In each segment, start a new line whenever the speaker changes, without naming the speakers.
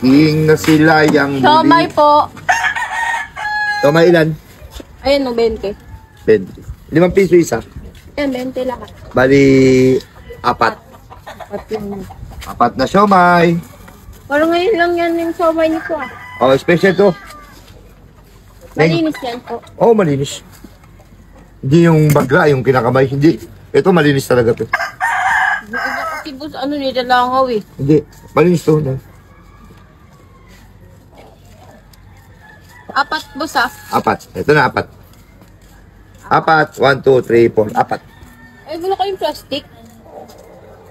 Asking na sila yung
Siomay po.
Siomay ilan?
Ayan, no, 20.
20. 5 piso isa.
Ayan, 20 lahat.
Bali, 4.
At yun.
4 na siomay.
Parang ngayon lang yan yung siomay nito ah.
Oh, special to.
Malinis yan po.
Oh, malinis. Hindi yung bagla, yung kinakamay. Hindi. Ito, malinis talaga to.
Yung iba kasi boss, ano nilalangaw eh.
Hindi. Malinis to. No?
4 boss ah.
4. Ito na, 4. 4. 1, 2, 3, 4. 4.
Ay, wala kayong plastic.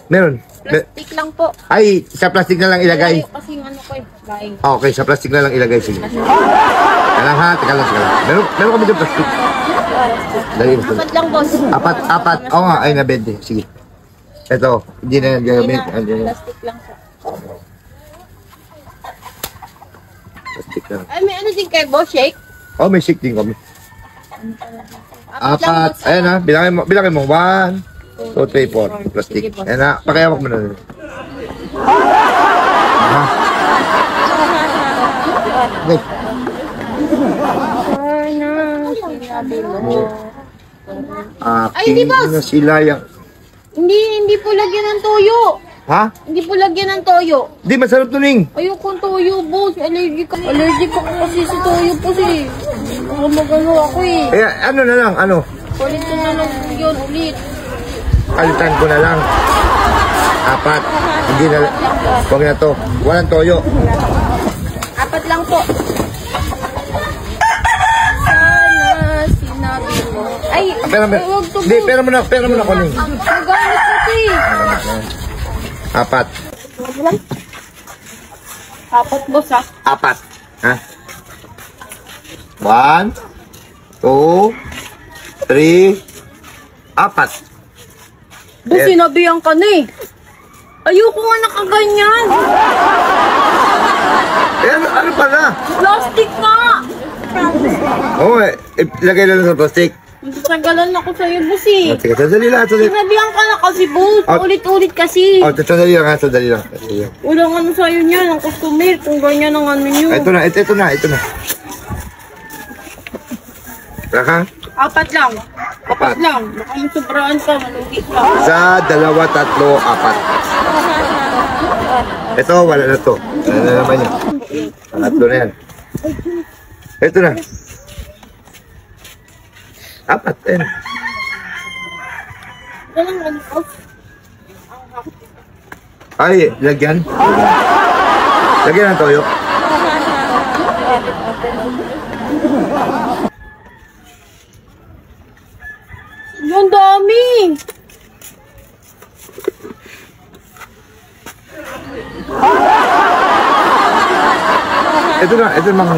Meron.
Plastic lang po.
Ay, sa plastic na lang ilagay.
Ay, kasi ano ko eh, buying.
Okay, sa plastic na lang ilagay. Sige. Teka lang ha, teka lang. Meron kami dyan plastic. Dali na.
4 lang boss.
4. Oo nga, ay na 20. Sige. Ito, hindi na yan gagamit.
Plastic lang po.
Plastic lang.
Ay, may ano din kayo boss, shake?
Oh, may shake din kami.
4 lang,
4.
boss.
Ayan ha, bilangin mo. 1, 2, 3, 4. Plastic.
Sige, boss.
Ayan ha, pakiyawak mo na. Ha? Okay.
Ay, na, sinabi mo. Ay, hindi, boss.
Na sila yung...
Hindi po lagyan ng toyo.
Ha?
Hindi po lagyan ng toyo.
Hindi, masarap to, Ning.
Ayoko ng toyo, boss. Allergic ako kasi sa toyo po eh. Baka magano ako eh.
Eh, ano na lang, ano?
Ulit ko na lang yun, ulit.
Palitan ko na lang. 4. Hindi na, huwag na to. Walang toyo.
4 lang po. Sana sinabi mo. Ay, huwag to,
Hindi,
boss.
pera mo na ko, Ning.
Magamit ko eh.
4.
4, boss ah.
4. Ha? 1, 2, 3, 4.
Boss, sinabihan ka na eh. Ayoko nga nakaganyan.
Eh, ano pala?
Plastic nga.
Oo, ilagay na lang sa plastic.
Masasagalan ako sa'yo, boss eh.
Sige, sandali lang.
Sinabihan ka na kasi, boss.
Ah.
Ulit-ulit kasi.
Oh, sandali lang. Sandali lang.
Walang ano sa'yo niyan, ang customer, kung ganyan ang ano nyo.
Ito na. Saka?
4 lang. 4 lang. Baka yung sobraan ka, malugi ka.
1, 2, 3, 4. Ito, wala na to. Wala na naman yan. 3 na yan. Ito na. 4, yan.
Walang ano, boss.
Ay, lagyan. Lagyan ng toyo.
Yung dami.
Ito mga...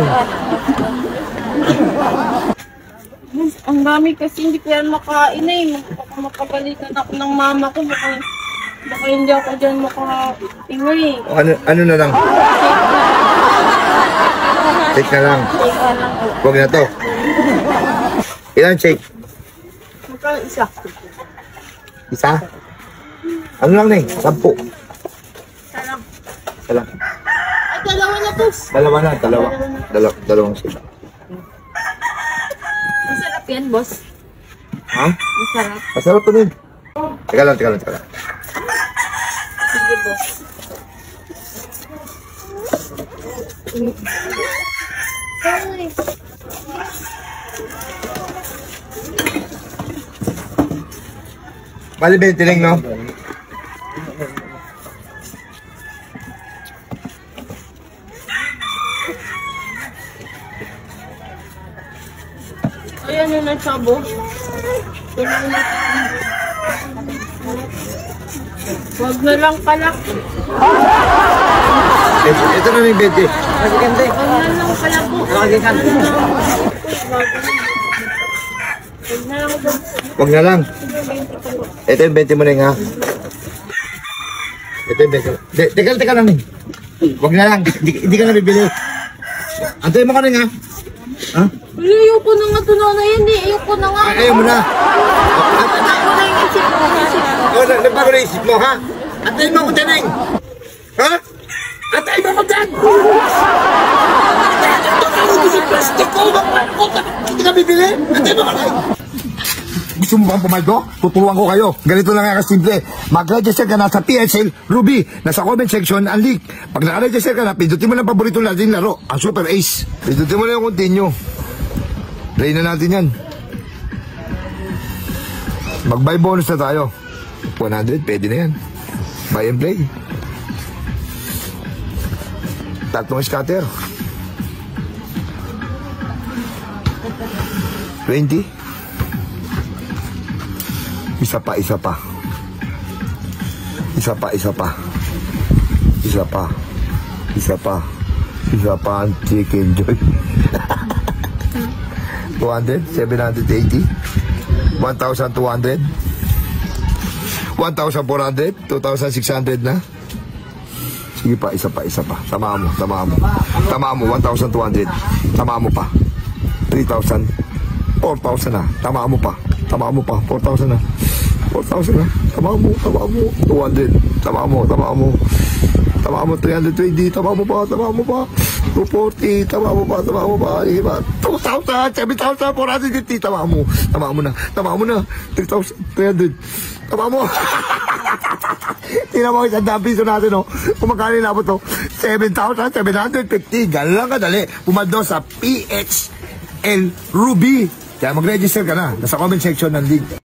Ang dami kasi hindi ko yan makain eh. Baka mapagalitan ako ng mama ko. Baka hindi ako dyan makatingay eh.
Ano na lang? Shake na lang.
Shake na lang.
Huwag na to. Ilan shake?
Magkano isa?
Isa? Ano lang na eh? 10.
Isa lang.
Isa lang.
Ay, dalawa na to.
Dalawang shake.
Masarap yan, boss.
Ha?
Masarap.
Masarap to din. Teka lang.
Sige, boss. Ay.
Bali 20 lang, no?
Ay, ano na siya, boss? Huwag na lang pala.
Ito na yung 20.
Huwag na lang pala po.
Huwag na lang. Ito yung 20 mo na yung ha. Ito yung 20. Teka lang eh. Huwag na lang. Hindi ka na bibili. Antayin mo ka na nga. Ha?
Ayoko na nga ito na yan eh. Ayoko na nga.
Ayaw mo na.
Ako na yung isip ko.
Nagbago na isip mo ha? Antayin mo ko dyan eh. Ha? Antayin mo ko dyan. Ikaw ba? Hindi ka bibili? Hindi mo ka Gusto mo bang pumaldo? Tuturuan ko kayo. Ganito lang nga kasimple. Mag-register ka na sa PSL Ruby. Nasa comment section ang link. Pag naka-register ka na, pindutin mo ng paborito natin laro, ang Super Ace. Pindutin mo na yung continue. Play na natin yan. Mag-buy bonus na tayo. 100, pwede na yan. Buy and play. Tatlong scatter. 20. Isa pa. Isa pa. ang chicken joy. 200, 780, 1,200, 1,400, 2,600 na. Sige pa, isa pa. Tama mo, 1,200. Tama mo pa. 3,000, 4,000 na. Tama mo pa, 4,000 na. 4,000 na. Tama mo. 200. Tama mo. 320. Tama mo pa. 240. Tama mo pa. 2,000. 7,450. Tama mo na. 3,300. Tama mo. Tingnan mo isang piso natin, no? Kung magkano inabot to? 7,750. Ganun lang kadali. Pumaldo sa PHL Ruby. Kaya mag-register ka na. Nasa comment section ng link.